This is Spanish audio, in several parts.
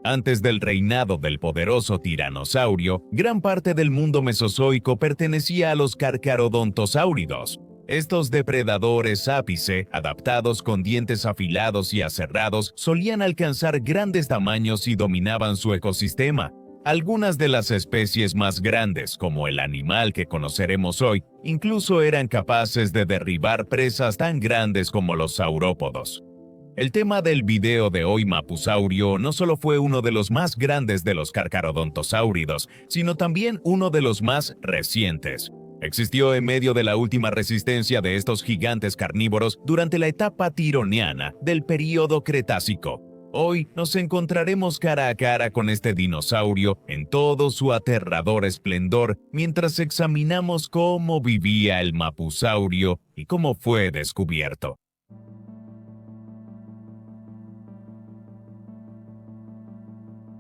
Antes del reinado del poderoso tiranosaurio, gran parte del mundo mesozoico pertenecía a los carcharodontosáuridos. Estos depredadores ápice, adaptados con dientes afilados y aserrados, solían alcanzar grandes tamaños y dominaban su ecosistema. Algunas de las especies más grandes, como el animal que conoceremos hoy, incluso eran capaces de derribar presas tan grandes como los saurópodos. El tema del video de hoy, Mapusaurio, no solo fue uno de los más grandes de los carcharodontosáuridos, sino también uno de los más recientes. Existió en medio de la última resistencia de estos gigantes carnívoros durante la etapa tironiana del período Cretácico. Hoy nos encontraremos cara a cara con este dinosaurio en todo su aterrador esplendor mientras examinamos cómo vivía el Mapusaurio y cómo fue descubierto.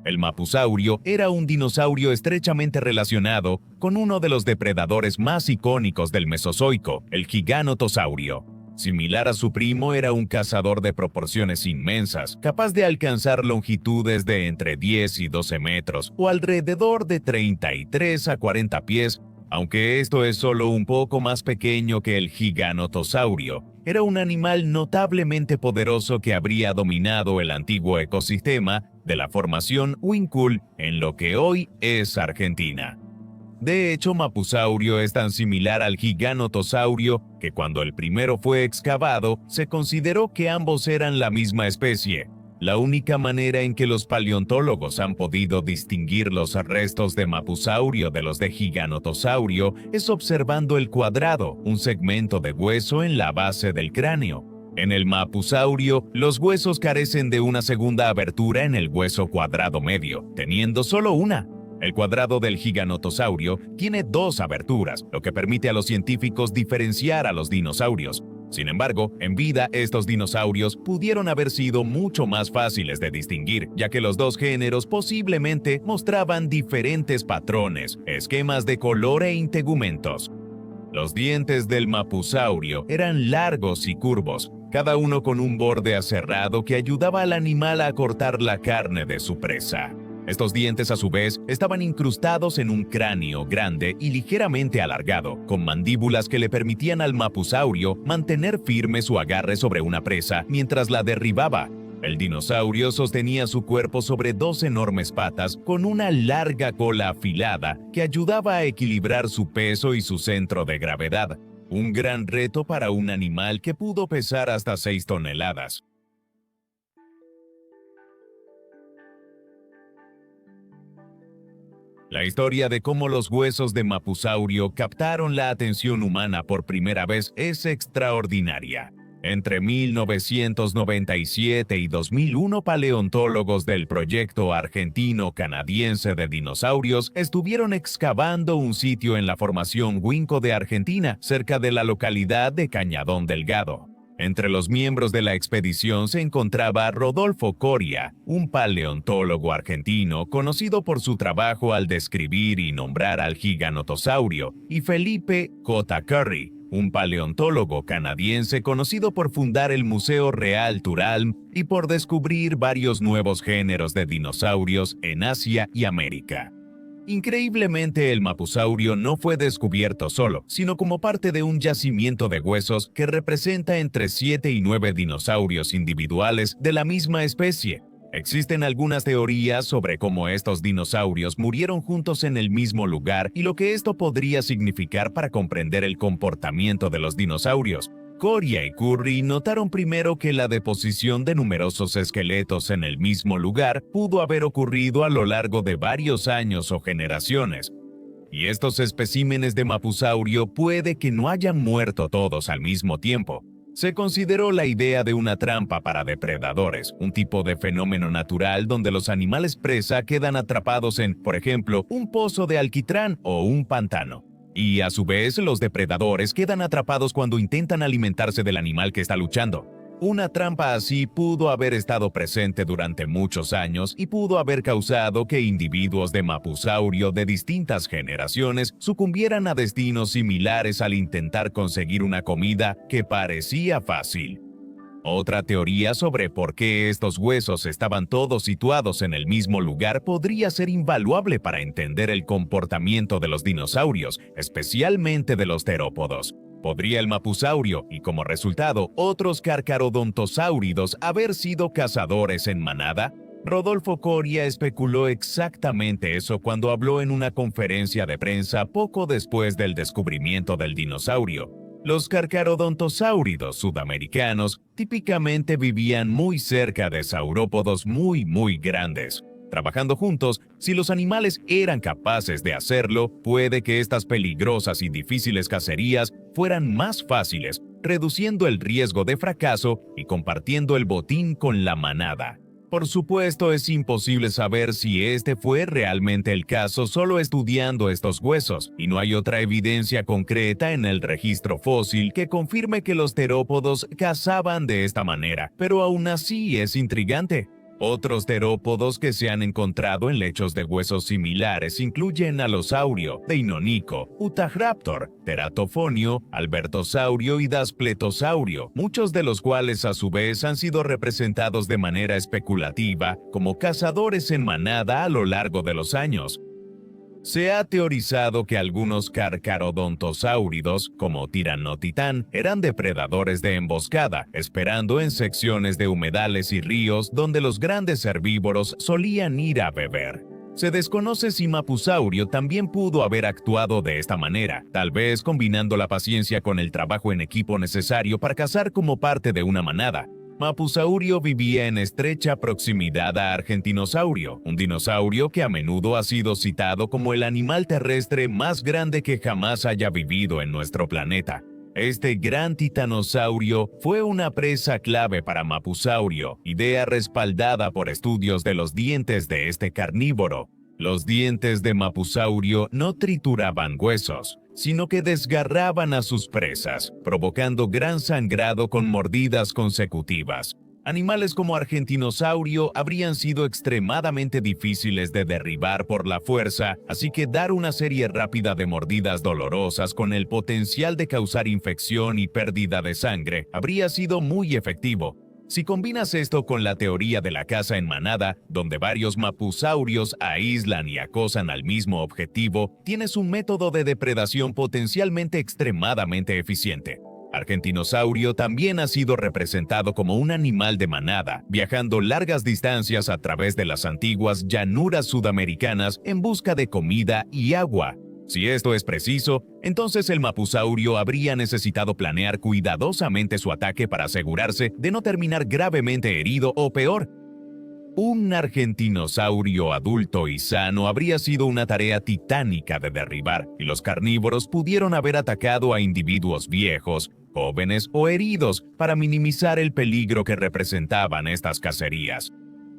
El Mapusaurio era un dinosaurio estrechamente relacionado con uno de los depredadores más icónicos del Mesozoico, el Gigantosaurio. Similar a su primo, era un cazador de proporciones inmensas, capaz de alcanzar longitudes de entre 10 y 12 metros o alrededor de 33 a 40 pies, aunque esto es solo un poco más pequeño que el Gigantosaurio. Era un animal notablemente poderoso que habría dominado el antiguo ecosistema de la formación Huincul en lo que hoy es Argentina. De hecho, Mapusaurio es tan similar al Gigantosaurio que cuando el primero fue excavado, se consideró que ambos eran la misma especie. La única manera en que los paleontólogos han podido distinguir los restos de Mapusaurio de los de Gigantosaurio es observando el cuadrado, un segmento de hueso en la base del cráneo. En el Mapusaurio, los huesos carecen de una segunda abertura en el hueso cuadrado medio, teniendo solo una. El cuadrado del Gigantosaurio tiene dos aberturas, lo que permite a los científicos diferenciar a los dinosaurios. Sin embargo, en vida estos dinosaurios pudieron haber sido mucho más fáciles de distinguir, ya que los dos géneros posiblemente mostraban diferentes patrones, esquemas de color e integumentos. Los dientes del Mapusaurio eran largos y curvos, cada uno con un borde aserrado que ayudaba al animal a cortar la carne de su presa. Estos dientes, a su vez, estaban incrustados en un cráneo grande y ligeramente alargado, con mandíbulas que le permitían al Mapusaurio mantener firme su agarre sobre una presa mientras la derribaba. El dinosaurio sostenía su cuerpo sobre dos enormes patas con una larga cola afilada que ayudaba a equilibrar su peso y su centro de gravedad. Un gran reto para un animal que pudo pesar hasta 6 toneladas. La historia de cómo los huesos de Mapusaurio captaron la atención humana por primera vez es extraordinaria. Entre 1997 y 2001, paleontólogos del proyecto argentino-canadiense de dinosaurios estuvieron excavando un sitio en la formación Huinco de Argentina, cerca de la localidad de Cañadón Delgado. Entre los miembros de la expedición se encontraba Rodolfo Coria, un paleontólogo argentino conocido por su trabajo al describir y nombrar al Gigantosaurio, y Felipe J. Curry, un paleontólogo canadiense conocido por fundar el Museo Real Turalm y por descubrir varios nuevos géneros de dinosaurios en Asia y América. Increíblemente, el Mapusaurio no fue descubierto solo, sino como parte de un yacimiento de huesos que representa entre 7 y 9 dinosaurios individuales de la misma especie. Existen algunas teorías sobre cómo estos dinosaurios murieron juntos en el mismo lugar y lo que esto podría significar para comprender el comportamiento de los dinosaurios. Coria y Curry notaron primero que la deposición de numerosos esqueletos en el mismo lugar pudo haber ocurrido a lo largo de varios años o generaciones. Y estos especímenes de Mapusaurio puede que no hayan muerto todos al mismo tiempo. Se consideró la idea de una trampa para depredadores, un tipo de fenómeno natural donde los animales presa quedan atrapados en, por ejemplo, un pozo de alquitrán o un pantano. Y a su vez, los depredadores quedan atrapados cuando intentan alimentarse del animal que está luchando. Una trampa así pudo haber estado presente durante muchos años y pudo haber causado que individuos de Mapusaurio de distintas generaciones sucumbieran a destinos similares al intentar conseguir una comida que parecía fácil. Otra teoría sobre por qué estos huesos estaban todos situados en el mismo lugar podría ser invaluable para entender el comportamiento de los dinosaurios, especialmente de los terópodos. ¿Podría el mapusaurio y como resultado otros carcarodontosáuridos haber sido cazadores en manada? Rodolfo Coria especuló exactamente eso cuando habló en una conferencia de prensa poco después del descubrimiento del dinosaurio. Los carcarodontosáuridos sudamericanos típicamente vivían muy cerca de saurópodos muy grandes. Trabajando juntos, si los animales eran capaces de hacerlo, puede que estas peligrosas y difíciles cacerías fueran más fáciles, reduciendo el riesgo de fracaso y compartiendo el botín con la manada. Por supuesto, es imposible saber si este fue realmente el caso solo estudiando estos huesos, y no hay otra evidencia concreta en el registro fósil que confirme que los terópodos cazaban de esta manera, pero aún así es intrigante. Otros terópodos que se han encontrado en lechos de huesos similares incluyen Alosaurio, Deinonycho, Utahraptor, Teratofonio, Albertosaurio y Daspletosaurio, muchos de los cuales a su vez han sido representados de manera especulativa como cazadores en manada a lo largo de los años. Se ha teorizado que algunos carcarodontosáuridos, como Tiranotitan, eran depredadores de emboscada, esperando en secciones de humedales y ríos donde los grandes herbívoros solían ir a beber. Se desconoce si Mapusaurio también pudo haber actuado de esta manera, tal vez combinando la paciencia con el trabajo en equipo necesario para cazar como parte de una manada. Mapusaurio vivía en estrecha proximidad a Argentinosaurio, un dinosaurio que a menudo ha sido citado como el animal terrestre más grande que jamás haya vivido en nuestro planeta. Este gran titanosaurio fue una presa clave para Mapusaurio, idea respaldada por estudios de los dientes de este carnívoro. Los dientes de Mapusaurio no trituraban huesos, sino que desgarraban a sus presas, provocando gran sangrado con mordidas consecutivas. Animales como Argentinosaurio habrían sido extremadamente difíciles de derribar por la fuerza, así que dar una serie rápida de mordidas dolorosas con el potencial de causar infección y pérdida de sangre habría sido muy efectivo. Si combinas esto con la teoría de la caza en manada, donde varios mapusaurios aíslan y acosan al mismo objetivo, tienes un método de depredación potencialmente extremadamente eficiente. Argentinosaurio también ha sido representado como un animal de manada, viajando largas distancias a través de las antiguas llanuras sudamericanas en busca de comida y agua. Si esto es preciso, entonces el mapusaurio habría necesitado planear cuidadosamente su ataque para asegurarse de no terminar gravemente herido o peor. Un argentinosaurio adulto y sano habría sido una tarea titánica de derribar, y los carnívoros pudieron haber atacado a individuos viejos, jóvenes o heridos para minimizar el peligro que representaban estas cacerías.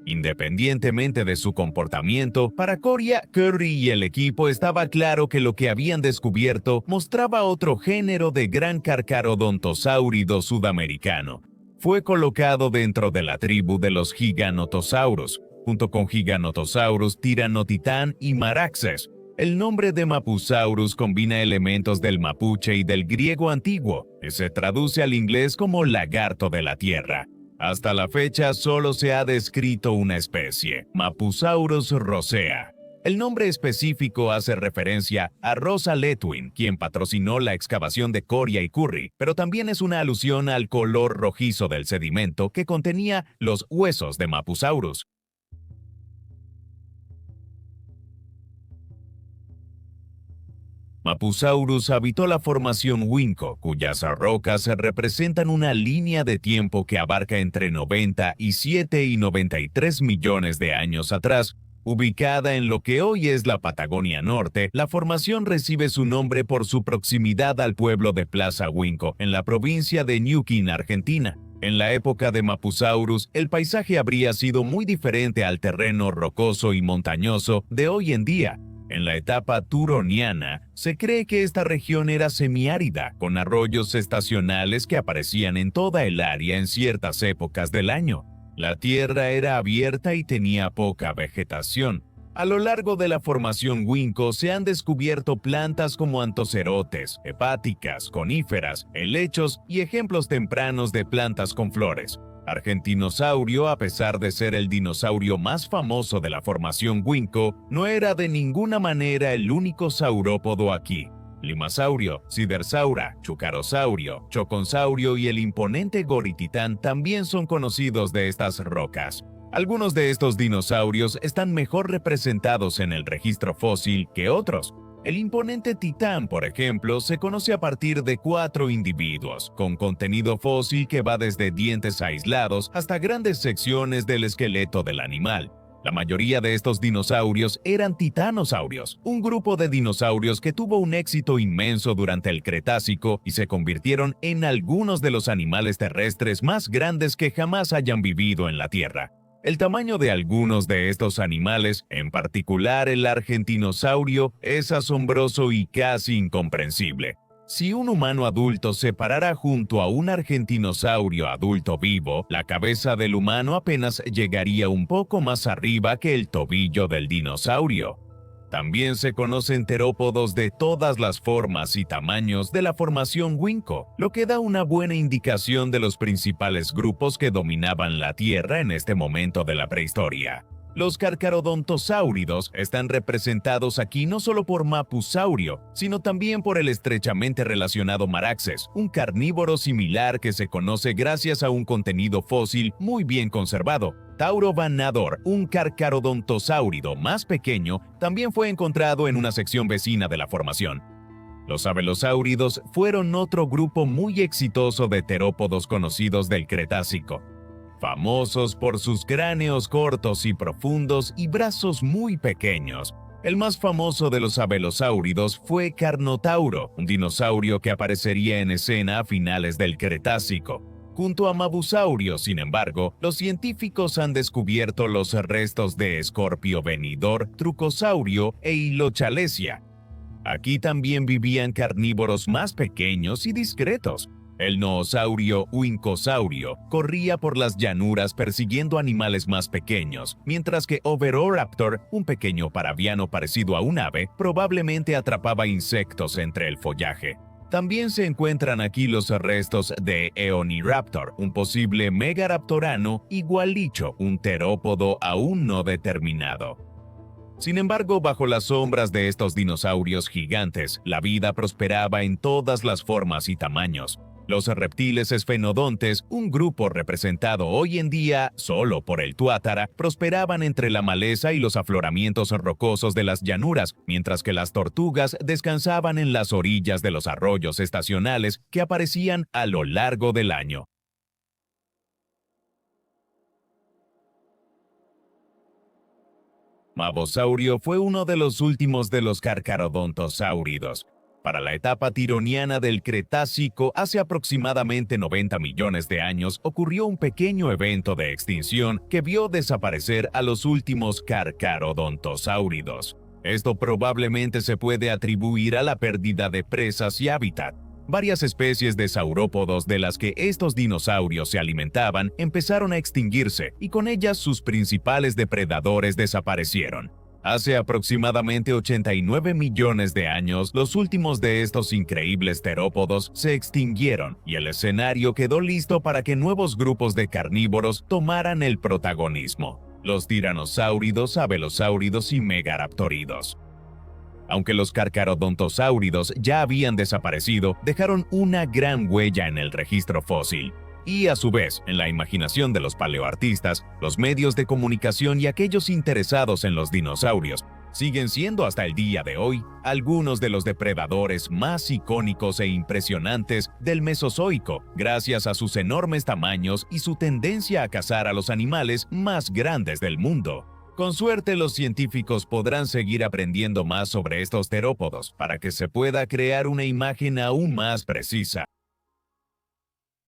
Independientemente de su comportamiento, para Coria, Curry y el equipo estaba claro que lo que habían descubierto mostraba otro género de gran carcarodontosáurido sudamericano. Fue colocado dentro de la tribu de los Giganotosaurus, junto con Giganotosaurus, Tiranotitan y Maraxes. El nombre de Mapusaurus combina elementos del mapuche y del griego antiguo, y se traduce al inglés como lagarto de la tierra. Hasta la fecha solo se ha descrito una especie, Mapusaurus rosea. El nombre específico hace referencia a Rosa Letwin, quien patrocinó la excavación de Coria y Curry, pero también es una alusión al color rojizo del sedimento que contenía los huesos de Mapusaurus. Mapusaurus habitó la formación Winco, cuyas rocas representan una línea de tiempo que abarca entre 97 y 93 millones de años atrás. Ubicada en lo que hoy es la Patagonia Norte, la formación recibe su nombre por su proximidad al pueblo de Plaza Winco, en la provincia de Neuquén, Argentina. En la época de Mapusaurus, el paisaje habría sido muy diferente al terreno rocoso y montañoso de hoy en día. En la etapa turoniana, se cree que esta región era semiárida, con arroyos estacionales que aparecían en toda el área en ciertas épocas del año. La tierra era abierta y tenía poca vegetación. A lo largo de la formación Winco se han descubierto plantas como antocerotes, hepáticas, coníferas, helechos y ejemplos tempranos de plantas con flores. Argentinosaurio, a pesar de ser el dinosaurio más famoso de la formación Winco, no era de ninguna manera el único saurópodo aquí. Limasaurio, Sidersaura, Chucarosaurio, Choconsaurio y el imponente Gorititán también son conocidos de estas rocas. Algunos de estos dinosaurios están mejor representados en el registro fósil que otros. El imponente Titán, por ejemplo, se conoce a partir de 4 individuos, con contenido fósil que va desde dientes aislados hasta grandes secciones del esqueleto del animal. La mayoría de estos dinosaurios eran titanosaurios, un grupo de dinosaurios que tuvo un éxito inmenso durante el Cretácico y se convirtieron en algunos de los animales terrestres más grandes que jamás hayan vivido en la Tierra. El tamaño de algunos de estos animales, en particular el argentinosaurio, es asombroso y casi incomprensible. Si un humano adulto se parara junto a un argentinosaurio adulto vivo, la cabeza del humano apenas llegaría un poco más arriba que el tobillo del dinosaurio. También se conocen terópodos de todas las formas y tamaños de la formación Winco, lo que da una buena indicación de los principales grupos que dominaban la Tierra en este momento de la prehistoria. Los carcarodontosáuridos están representados aquí no solo por Mapusaurio, sino también por el estrechamente relacionado Maraxes, un carnívoro similar que se conoce gracias a un contenido fósil muy bien conservado. Taurobanador, un carcarodontosáurido más pequeño, también fue encontrado en una sección vecina de la formación. Los abelosáuridos fueron otro grupo muy exitoso de terópodos conocidos del Cretácico. Famosos por sus cráneos cortos y profundos y brazos muy pequeños. El más famoso de los abelosáuridos fue Carnotauro, un dinosaurio que aparecería en escena a finales del Cretácico. Junto a Mabusaurio, sin embargo, los científicos han descubierto los restos de Escorpio venidor, Trucosaurio e Hilochalesia. Aquí también vivían carnívoros más pequeños y discretos. El noosaurio Uincosaurio corría por las llanuras persiguiendo animales más pequeños, mientras que Oviraptor, un pequeño paraviano parecido a un ave, probablemente atrapaba insectos entre el follaje. También se encuentran aquí los restos de Eoniraptor, un posible megaraptorano, y Gualicho, un terópodo aún no determinado. Sin embargo, bajo las sombras de estos dinosaurios gigantes, la vida prosperaba en todas las formas y tamaños. Los reptiles esfenodontes, un grupo representado hoy en día solo por el tuátara, prosperaban entre la maleza y los afloramientos rocosos de las llanuras, mientras que las tortugas descansaban en las orillas de los arroyos estacionales que aparecían a lo largo del año. Mabosaurio fue uno de los últimos de los carcarodontosáuridos. Para la etapa tironiana del Cretácico, hace aproximadamente 90 millones de años, ocurrió un pequeño evento de extinción que vio desaparecer a los últimos carcarodontosáuridos. Esto probablemente se puede atribuir a la pérdida de presas y hábitat. Varias especies de saurópodos de las que estos dinosaurios se alimentaban empezaron a extinguirse y con ellas sus principales depredadores desaparecieron. Hace aproximadamente 89 millones de años, los últimos de estos increíbles terópodos se extinguieron y el escenario quedó listo para que nuevos grupos de carnívoros tomaran el protagonismo: los tiranosáuridos, abelosáuridos y megaraptoridos. Aunque los carcarodontosáuridos ya habían desaparecido, dejaron una gran huella en el registro fósil. Y a su vez, en la imaginación de los paleoartistas, los medios de comunicación y aquellos interesados en los dinosaurios siguen siendo hasta el día de hoy algunos de los depredadores más icónicos e impresionantes del Mesozoico, gracias a sus enormes tamaños y su tendencia a cazar a los animales más grandes del mundo. Con suerte, los científicos podrán seguir aprendiendo más sobre estos terópodos para que se pueda crear una imagen aún más precisa